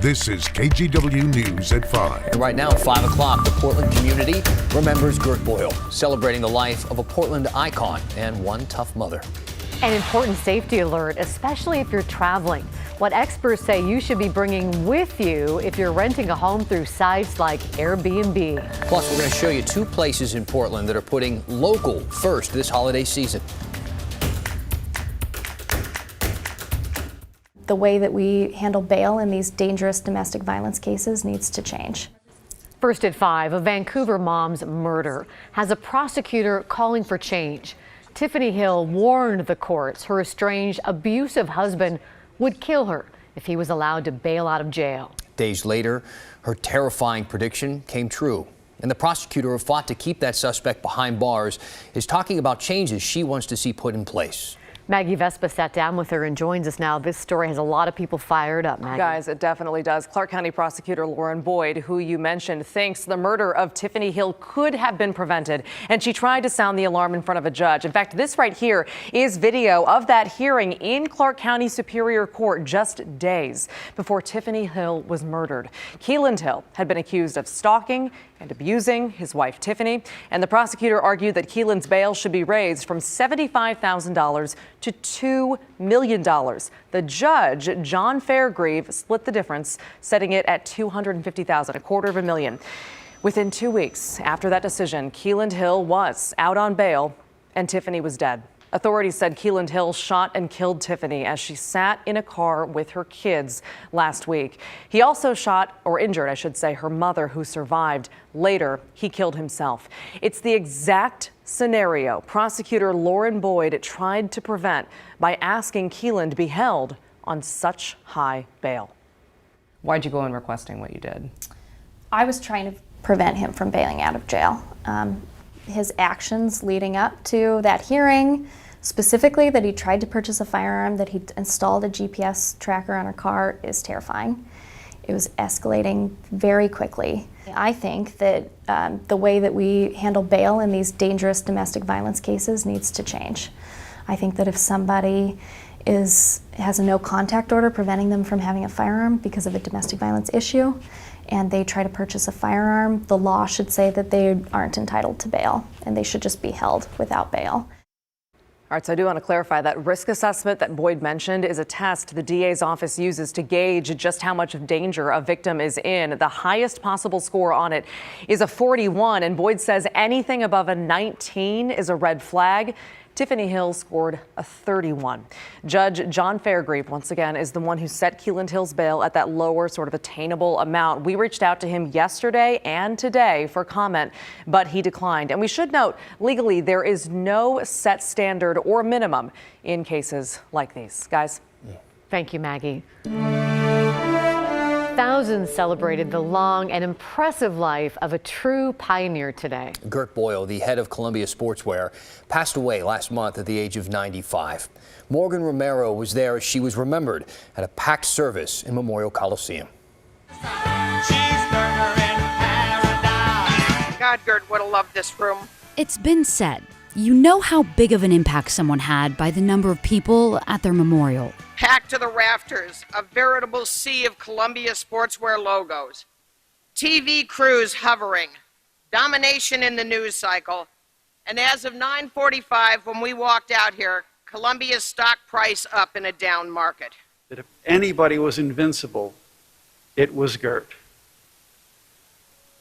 This is KGW News at 5. And right now at 5 o'clock, the Portland community remembers Gert Boyle, celebrating the life of a Portland icon and one tough mother. An important safety alert, especially if you're traveling. What experts say you should be bringing with you if you're renting a home through sites like Airbnb. Plus, we're going to show you 2 places in Portland that are putting local first this holiday season. The way that we handle bail in these dangerous domestic violence cases needs to change. First at 5, a Vancouver mom's murder has a prosecutor calling for change. Tiffany Hill warned the courts her estranged, abusive husband would kill her if he was allowed to bail out of jail. Days later, her terrifying prediction came true. And the prosecutor who fought to keep that suspect behind bars is talking about changes she wants to see put in place. Maggie Vespa sat down with her and joins us now. This story has a lot of people fired up, Maggie. Guys, it definitely does. Clark County Prosecutor Lauren Boyle, who you mentioned, thinks the murder of Tiffany Hill could have been prevented, and she tried to sound the alarm in front of a judge. In fact, this right here is video of that hearing in Clark County Superior Court just days before Tiffany Hill was murdered. Keeland Hill had been accused of stalking and abusing his wife, Tiffany, and the prosecutor argued that Keeland's bail should be raised from $75,000 to $2 million. The judge, John Fairgrieve, split the difference, setting it at $250,000, $250,000. Within 2 weeks after that decision, Keeland Hill was out on bail and Tiffany was dead. Authorities said Keeland Hill shot and killed Tiffany as she sat in a car with her kids last week. He also shot, or injured, I should say, her mother, who survived. Later, he killed himself. It's the exact scenario prosecutor Lauren Boyle tried to prevent by asking Keeland to be held on such high bail. Why'd you go in requesting what you did? I was trying to prevent him from bailing out of jail. His actions leading up to that hearing, specifically that he tried to purchase a firearm, that he installed a GPS tracker on her car, is terrifying. It was escalating very quickly. I think that the way that we handle bail in these dangerous domestic violence cases needs to change. I think that if somebody has a no contact order preventing them from having a firearm because of a domestic violence issue, and they try to purchase a firearm, the law should say that they aren't entitled to bail and they should just be held without bail. All right, so I do want to clarify that risk assessment that Boyd mentioned is a test the DA's office uses to gauge just how much of danger a victim is in. The highest possible score on it is a 41, and Boyd says anything above a 19 is a red flag. Tiffany Hill scored a 31. Judge John Fairgrieve, once again, is the one who set Keeland Hill's bail at that lower sort of attainable amount. We reached out to him yesterday and today for comment, but he declined. And we should note, legally, there is no set standard or minimum in cases like these. Guys. Thank you, Maggie. Thousands celebrated the long and impressive life of a true pioneer today. Gert Boyle, the head of Columbia Sportswear, passed away last month at the age of 95. Morgan Romero was there as she was remembered at a packed service in Memorial Coliseum. God, Gert would have loved this room. It's been said, you know how big of an impact someone had by the number of people at their memorial. Packed to the rafters, a veritable sea of Columbia Sportswear logos. TV crews hovering, domination in the news cycle, and as of 9:45 when we walked out here, Columbia's stock price up in a down market. That if anybody was invincible, it was Gert.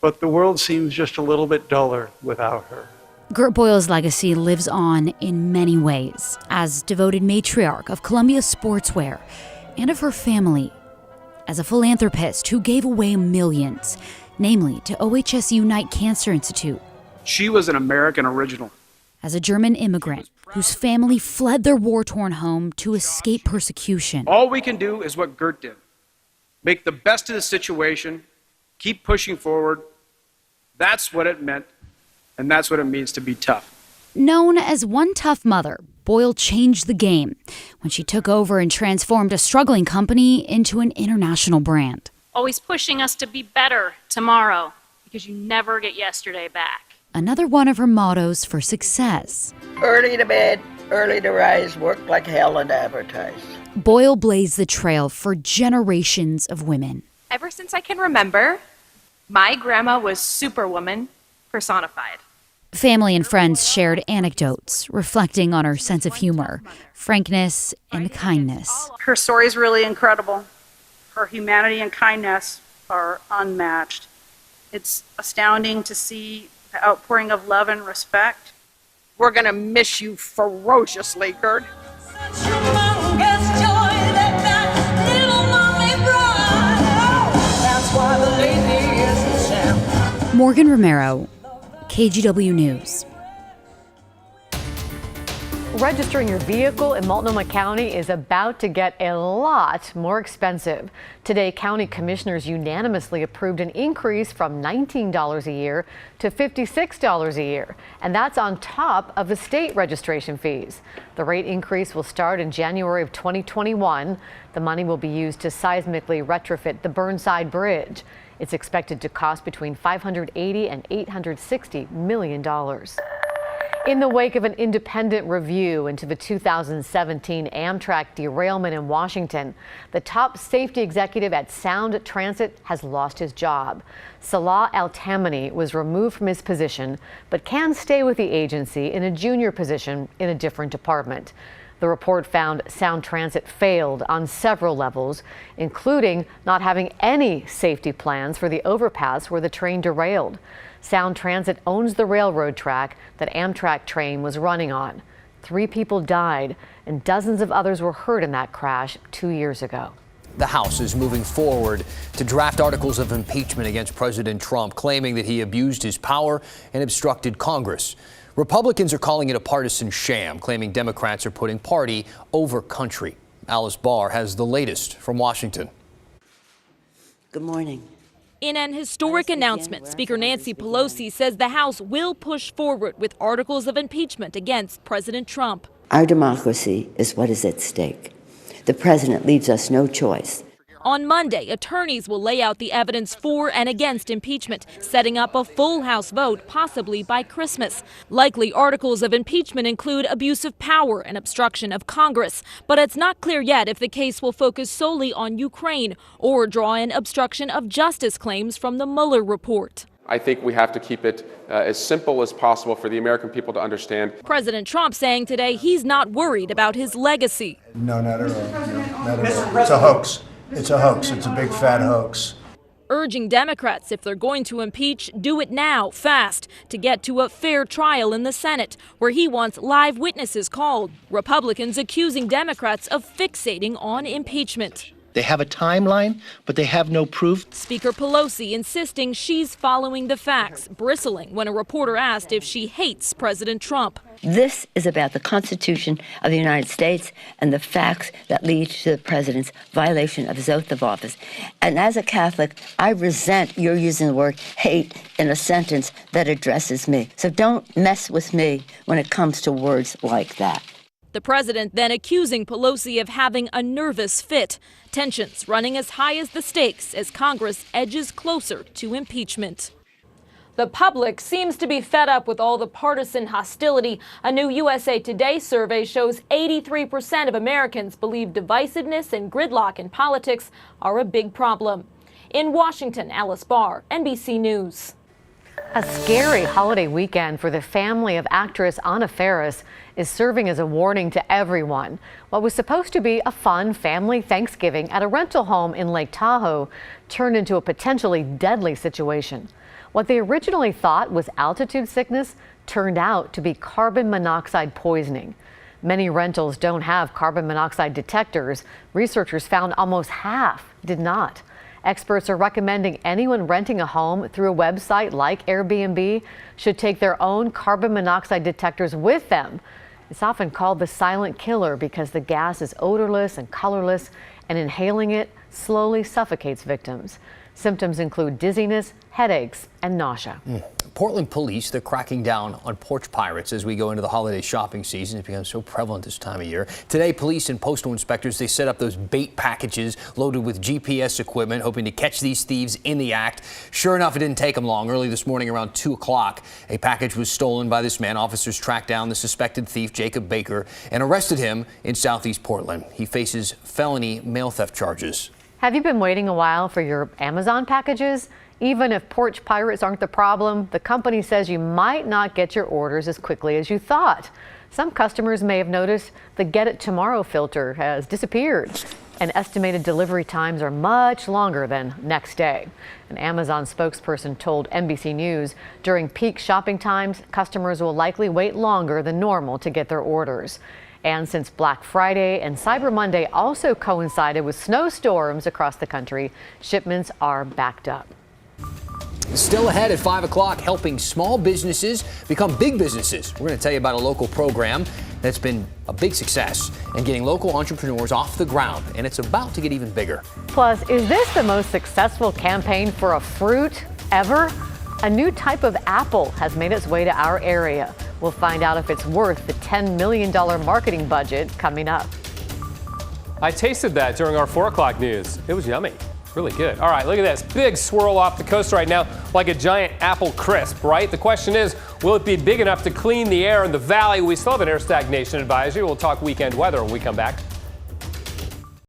But the world seems just a little bit duller without her. Gert Boyle's legacy lives on in many ways as devoted matriarch of Columbia Sportswear and of her family, as a philanthropist who gave away millions, namely to OHS Unite Cancer Institute. She was an American original. As a German immigrant whose family fled their war-torn home to escape persecution. All we can do is what Gert did. Make the best of the situation, keep pushing forward. That's what it meant. And that's what it means to be tough. Known as one tough mother, Boyle changed the game when she took over and transformed a struggling company into an international brand. Always pushing us to be better tomorrow because you never get yesterday back. Another one of her mottos for success. Early to bed, early to rise, work like hell and advertise. Boyle blazed the trail for generations of women. Ever since I can remember, my grandma was Superwoman personified. Family and friends shared anecdotes reflecting on her sense of humor, frankness, and kindness. Her story is really incredible. Her humanity and kindness are unmatched. It's astounding to see the outpouring of love and respect. We're going to miss you ferociously, Gert. Morgan Romero, KGW News. Registering your vehicle in Multnomah County is about to get a lot more expensive. Today, county commissioners unanimously approved an increase from $19 a year to $56 a year, and that's on top of the state registration fees. The rate increase will start in January of 2021. The money will be used to seismically retrofit the Burnside Bridge. It's expected to cost between $580 and $860 million. In the wake of an independent review into the 2017 Amtrak derailment in Washington, the top safety executive at Sound Transit has lost his job. Salah Al-Tamani was removed from his position, but can stay with the agency in a junior position in a different department. The report found Sound Transit failed on several levels, including not having any safety plans for the overpass where the train derailed. Sound Transit owns the railroad track that Amtrak train was running on. 3 people died and dozens of others were hurt in that crash 2 years ago. The House is moving forward to draft articles of impeachment against President Trump, claiming that he abused his power and obstructed Congress. Republicans are calling it a partisan sham, claiming Democrats are putting party over country. Alice Barr has the latest from Washington. Good morning. In an historic announcement, Speaker Nancy Pelosi says the House will push forward with articles of impeachment against President Trump. Our democracy is what is at stake. The president leaves us no choice. On Monday, attorneys will lay out the evidence for and against impeachment, setting up a full House vote, possibly by Christmas. Likely articles of impeachment include abuse of power and obstruction of Congress. But it's not clear yet if the case will focus solely on Ukraine or draw in obstruction of justice claims from the Mueller report. I think we have to keep it as simple as possible for the American people to understand. President Trump saying today he's not worried about his legacy. No, not at all. No, not at all. It's a hoax. It's a hoax. It's a big fat hoax. Urging Democrats, if they're going to impeach, do it now, fast, to get to a fair trial in the Senate, where he wants live witnesses called. Republicans accusing Democrats of fixating on impeachment. They have a timeline, but they have no proof. Speaker Pelosi insisting she's following the facts, bristling when a reporter asked if she hates President Trump. This is about the Constitution of the United States and the facts that lead to the president's violation of his oath of office. And as a Catholic, I resent your using the word hate in a sentence that addresses me. So don't mess with me when it comes to words like that. The president then accusing Pelosi of having a nervous fit. Tensions running as high as the stakes as Congress edges closer to impeachment. The public seems to be fed up with all the partisan hostility. A new USA Today survey shows 83% of Americans believe divisiveness and gridlock in politics are a big problem. In Washington, Alice Barr, NBC News. A scary holiday weekend for the family of actress Anna Faris is serving as a warning to everyone. What was supposed to be a fun family Thanksgiving at a rental home in Lake Tahoe turned into a potentially deadly situation. What they originally thought was altitude sickness turned out to be carbon monoxide poisoning. Many rentals don't have carbon monoxide detectors. Researchers found almost half did not. Experts are recommending anyone renting a home through a website like Airbnb should take their own carbon monoxide detectors with them. It's often called the silent killer because the gas is odorless and colorless, and inhaling it slowly suffocates victims. Symptoms include dizziness, headaches, and nausea. Portland police, they're cracking down on porch pirates as we go into the holiday shopping season. It's become so prevalent this time of year. Today, police and postal inspectors, they set up those bait packages loaded with GPS equipment, hoping to catch these thieves in the act. Sure enough, it didn't take them long. Early this morning around 2 o'clock, a package was stolen by this man. Officers tracked down the suspected thief, Jacob Baker, and arrested him in southeast Portland. He faces felony mail theft charges. Have you been waiting a while for your Amazon packages? Even if porch pirates aren't the problem, the company says you might not get your orders as quickly as you thought. Some customers may have noticed the Get It Tomorrow filter has disappeared, and estimated delivery times are much longer than next day. An Amazon spokesperson told NBC News during peak shopping times, customers will likely wait longer than normal to get their orders. And since Black Friday and Cyber Monday also coincided with snowstorms across the country, shipments are backed up. Still ahead at 5 o'clock, helping small businesses become big businesses. We're going to tell you about a local program that's been a big success and getting local entrepreneurs off the ground, and it's about to get even bigger. Plus, is this the most successful campaign for a fruit ever? A new type of apple has made its way to our area. We'll find out if it's worth the $10 million marketing budget coming up. I tasted that during our 4 o'clock news. It was yummy. Really good. All right, look at this. Big swirl off the coast right now, like a giant apple crisp, right? The question is, will it be big enough to clean the air in the valley? We still have an air stagnation advisory. We'll talk weekend weather when we come back.